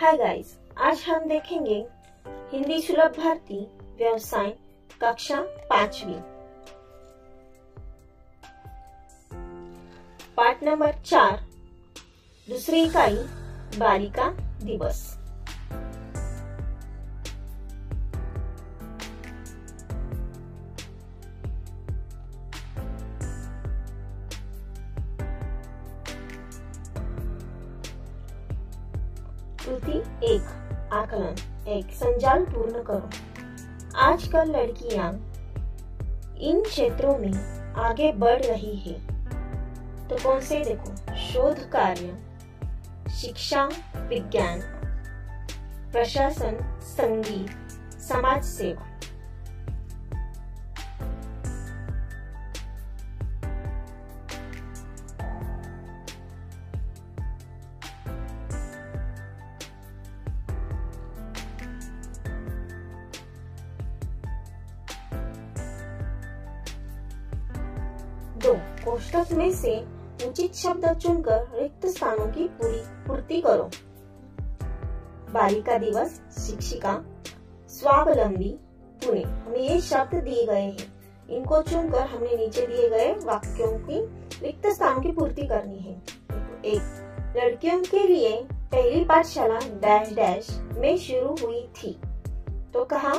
Hi guys, आज हम देखेंगे हिंदी सुलभ भारती व्यवसाय कक्षा 5वीं पाठ नंबर 4 दूसरी इकाई बालिका दिवस। कृति 1 आकलन 1 संजाल पूर्ण करो। आजकल लड़कियां इन क्षेत्रों में आगे बढ़ रही है। तो कौन से देखो, शोध कार्य, शिक्षा, विज्ञान, प्रशासन, संगीत, समाज सेवा। दो कोष्ठक में से उचित शब्द चुनकर रिक्त स्थानों की पूर्ति करो। बालिका दिवस, शिक्षिका, स्वावलंबी, पुणे। हमें ये शब्द दिए गए हैं, इनको चुनकर हमने नीचे दिए गए वाक्यों की रिक्त स्थानों की पूर्ति करनी है। एक, लड़कियों के लिए पहली पाठशाला डैश डैश में शुरू हुई थी। तो कहा,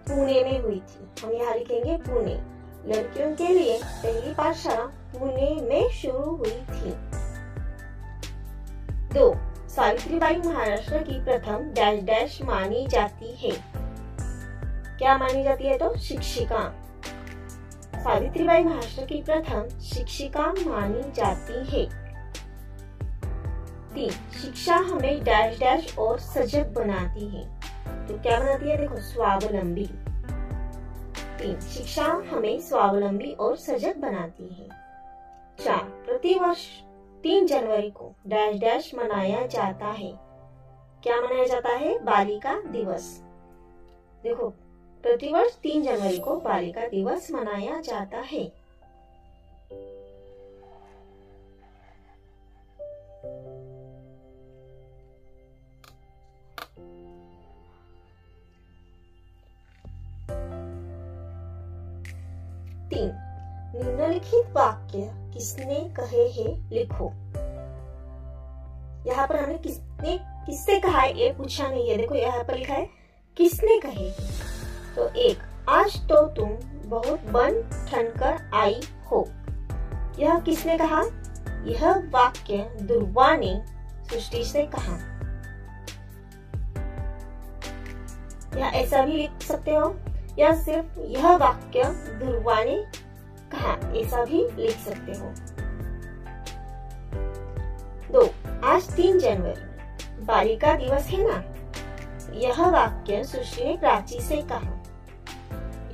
पुणे में हुई थी। हम यहाँ लिखेंगे पुणे। लड़कियों के लिए पहली पाठशाला पुणे में शुरू हुई थी। 2 सावित्रीबाई महाराष्ट्र की प्रथम डैश डैश मानी जाती है। क्या मानी जाती है? तो शिक्षिका। सावित्रीबाई महाराष्ट्र की प्रथम शिक्षिका मानी जाती है। 3 शिक्षा हमें डैश डैश और सजग बनाती है। तो क्या बनाती है? देखो, स्वावलंबी। 3 शिक्षा हमें स्वावलंबी और सजग बनाती है। 4 प्रतिवर्ष 3 जनवरी को डैश डैश मनाया जाता है। क्या मनाया जाता है? बालिका दिवस। देखो, प्रतिवर्ष 3 जनवरी को बालिका दिवस मनाया जाता है। निम्नलिखित वाक्य किसने कहे हैं लिखो। यहाँ पर हमें किससे कहा है ये पूछा नहीं है। देखो, यहाँ पर लिखा है किसने कहे। तो 1, आज तो तुम बहुत बन ठन कर आई हो। यह किसने कहा? यह वाक्य ध्रुवा ने सृष्टि से कहा। या ऐसा भी लिख सकते हो, या सिर्फ यह वाक्य ध्रुवा ने कहा, ऐसा भी लिख सकते हो। 2 आज 3 जनवरी बालिका दिवस है ना। यह वाक्य सृष्टि ने प्राची से कहा।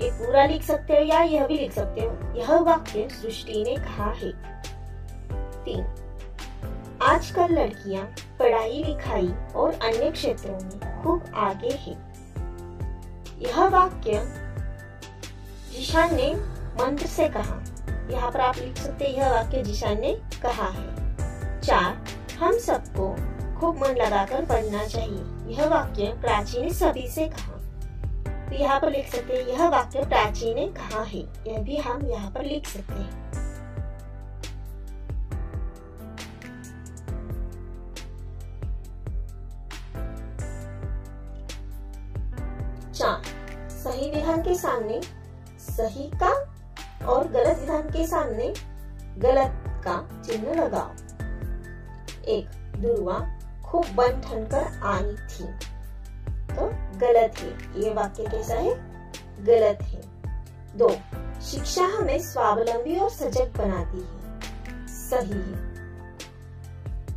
ये पूरा लिख सकते हो या यह भी लिख सकते हो। यह वाक्य सृष्टि ने कहा है। 3 आजकल लड़कियां पढ़ाई लिखाई और अन्य क्षेत्रों में खूब आगे है। यह वाक्य जिशान ने मंत्र से कहा। यहाँ पर आप लिख सकते हैं यह वाक्य जिशान ने कहा है। 4 हम सबको खूब मन लगाकर पढ़ना चाहिए। यह वाक्य प्राची ने सभी से कहा। तो यहाँ पर लिख सकते हैं यह वाक्य प्राची ने कहा है। यह भी हम यहाँ पर लिख सकते हैं। सही विधान के सामने सही का और गलत विधान के सामने गलत का चिन्ह लगाओ। 1 ध्रुवा खूब बन ठन कर आई थी। तो गलत है। ये वाक्य कैसा है? गलत है। 2 शिक्षा हमें स्वावलंबी और सजग बनाती है। सही है।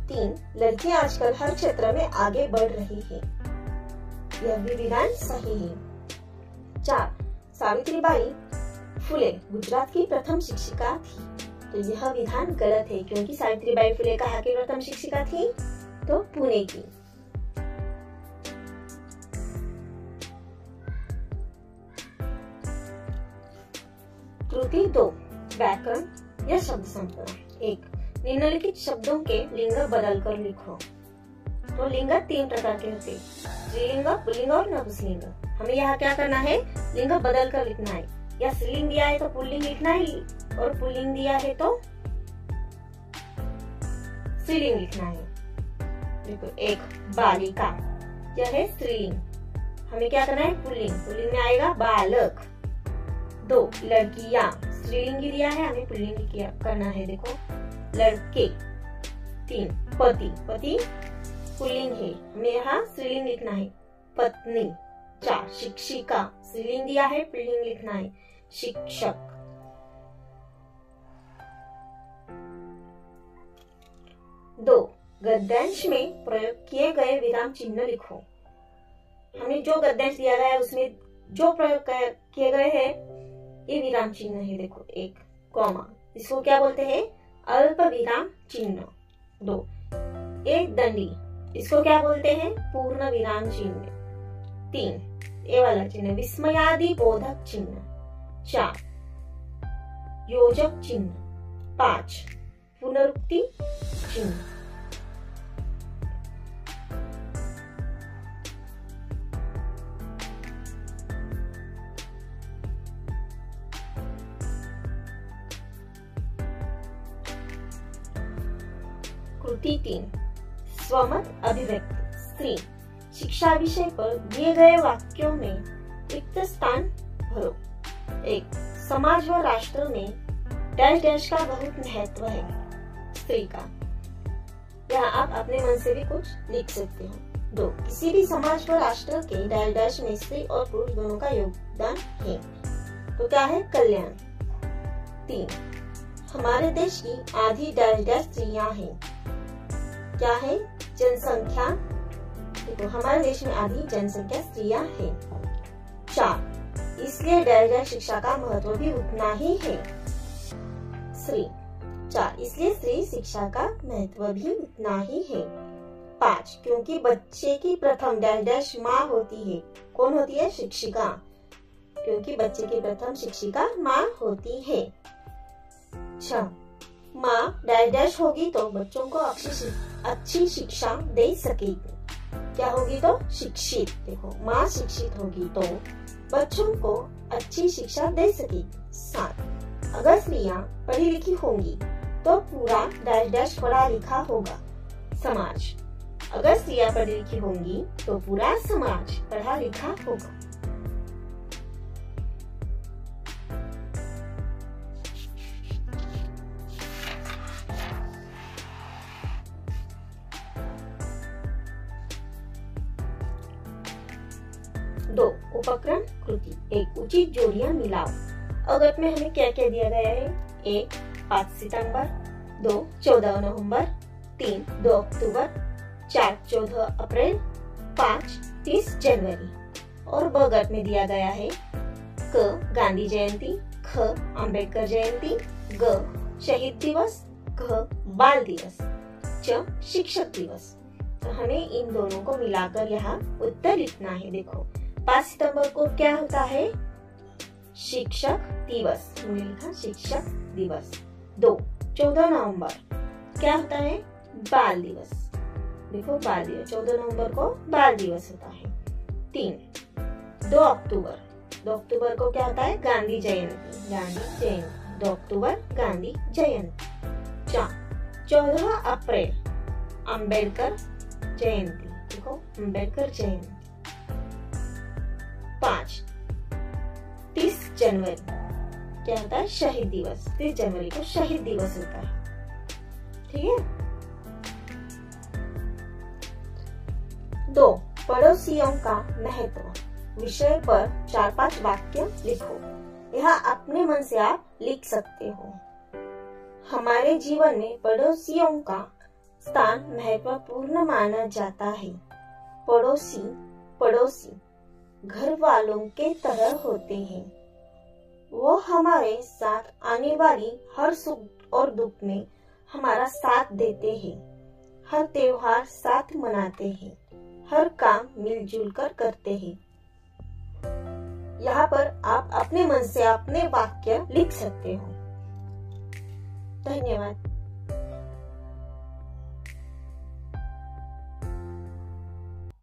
3 लड़कियां आजकल हर क्षेत्र में आगे बढ़ रही है। यह भी विधान सही है। 4 सावित्रीबाई फुले गुजरात की प्रथम शिक्षिका थी। तो यह विधान गलत है, क्योंकि सावित्रीबाई फुले कहाँ की प्रथम शिक्षिका थी? तो पुणे की। कृति 2 व्याकरण या शब्द संपदा। 1 निम्नलिखित शब्दों के लिंग बदलकर लिखो। तो लिंग 3 प्रकार के होते हैं, स्त्रीलिंग, पुल्लिंग और नपुंसकलिंग। हमें यहाँ क्या करना है, लिंग बदल कर लिखना है। या स्त्रीलिंग दिया है तो पुल्लिंग लिखना है, और पुल्लिंग दिया है तो स्त्रीलिंग लिखना है। देखो, एक बालिका, यह है स्त्रीलिंग, हमें क्या करना है, पुल्लिंग, पुल्लिंग में आएगा बालक। 2 लड़कियां, स्त्रीलिंग दिया है, हमें पुल्लिंग करना है, देखो लड़के। 3 पति, पति पुल्लिंग है, हमें यहाँ स्त्रीलिंग लिखना है, पत्नी। 4 शिक्षिका, स्त्रीलिंग दिया है, पुल्लिंग लिखना है, शिक्षक। 2 गद्यांश में प्रयोग किए गए विराम चिन्ह लिखो। हमें जो गद्यांश दिया गया है उसमें जो प्रयोग किए गए हैं ये विराम चिन्ह है। देखो, 1 कॉमा, इसको क्या बोलते हैं, अल्प विराम चिन्ह। 2 एक दंडी, इसको क्या बोलते हैं, पूर्ण विराम चिन्ह। 3 ये वाला चिन्ह विस्मयादि बोधक चिन्ह। 4 योजक चिन्ह। 5 पुनरुक्ति चिन्ह। कृति 3 स्वमत अभिव्यक्ति। स्त्री, शिक्षा विषय पर दिए गए वाक्यों में रिक्त स्थान भरो। 1 समाज व राष्ट्र में डैश डैश का बहुत महत्व है। स्त्री का, यहाँ आप अपने मन से भी कुछ लिख सकते हो। 2 किसी भी समाज व राष्ट्र के डैश डैश में स्त्री और पुरुष दोनों का योगदान है, तो क्या है, कल्याण। 3 हमारे देश की आधी डैश डैश स्त्रियां हैं, क्या है, जनसंख्या। देखो, हमारे देश में आधी जनसंख्या स्त्रियां हैं। 4 इसलिए डैश डैश शिक्षा का महत्व भी उतना ही है। स्त्री, 4 इसलिए स्त्री शिक्षा का महत्व भी उतना ही है। 5 क्योंकि बच्चे की प्रथम डैश डैश माँ होती है। कौन होती है, शिक्षिका, क्योंकि बच्चे की प्रथम शिक्षिका माँ होती है। 6 माँ डैश डैश होगी तो बच्चों को अच्छी शिक्षा दे सकेगी। क्या होगी, तो शिक्षित। देखो, माँ शिक्षित होगी तो बच्चों को अच्छी शिक्षा दे सकेगी। 7 अगर स्त्रियाँ पढ़ी लिखी होंगी तो पूरा डैश डैश पढ़ा लिखा होगा। समाज, अगर स्त्रियाँ पढ़ी लिखी होंगी तो पूरा समाज पढ़ा लिखा होगा। दो उपक्रम कृति। 1 उचित जोड़ियां मिलाओ। अगत में हमें क्या क्या दिया गया है, 1 5 सितंबर, 2 14 नवंबर, 3 2 अक्टूबर, 4 14 अप्रैल, 5 30 जनवरी। और बगत में दिया गया है क गांधी जयंती, ख अंबेडकर जयंती, ग शहीद दिवस, घ बाल दिवस, च शिक्षक दिवस। तो हमें इन दोनों को मिलाकर यहाँ उत्तर लिखना है। देखो, 5 सितंबर को क्या होता है, शिक्षक दिवस, हमने लिखा शिक्षक दिवस। 2 14 नवंबर क्या होता है, बाल दिवस। देखो, बाल दिवस, 14 नवंबर को बाल दिवस होता है। 3 2 अक्टूबर को क्या होता है, गांधी जयंती। 2 अक्टूबर गांधी जयंती। 4 14 अप्रैल अंबेडकर जयंती। देखो, अंबेडकर जयंती। 5 30 जनवरी क्या होता है, शहीद दिवस। 30 जनवरी को शहीद दिवस होता है। ठीक है। 2 पड़ोसियों का महत्व विषय पर 4-5 वाक्य लिखो। यह अपने मन से आप लिख सकते हो। हमारे जीवन में पड़ोसियों का स्थान महत्वपूर्ण माना जाता है। पड़ोसी घर वालों के तरह होते हैं। वो हमारे साथ आने वाली हर सुख और दुख में हमारा साथ देते हैं। हर त्योहार साथ मनाते हैं। हर काम मिलजुल कर करते हैं। यहाँ पर आप अपने मन से अपने वाक्य लिख सकते हो। धन्यवाद।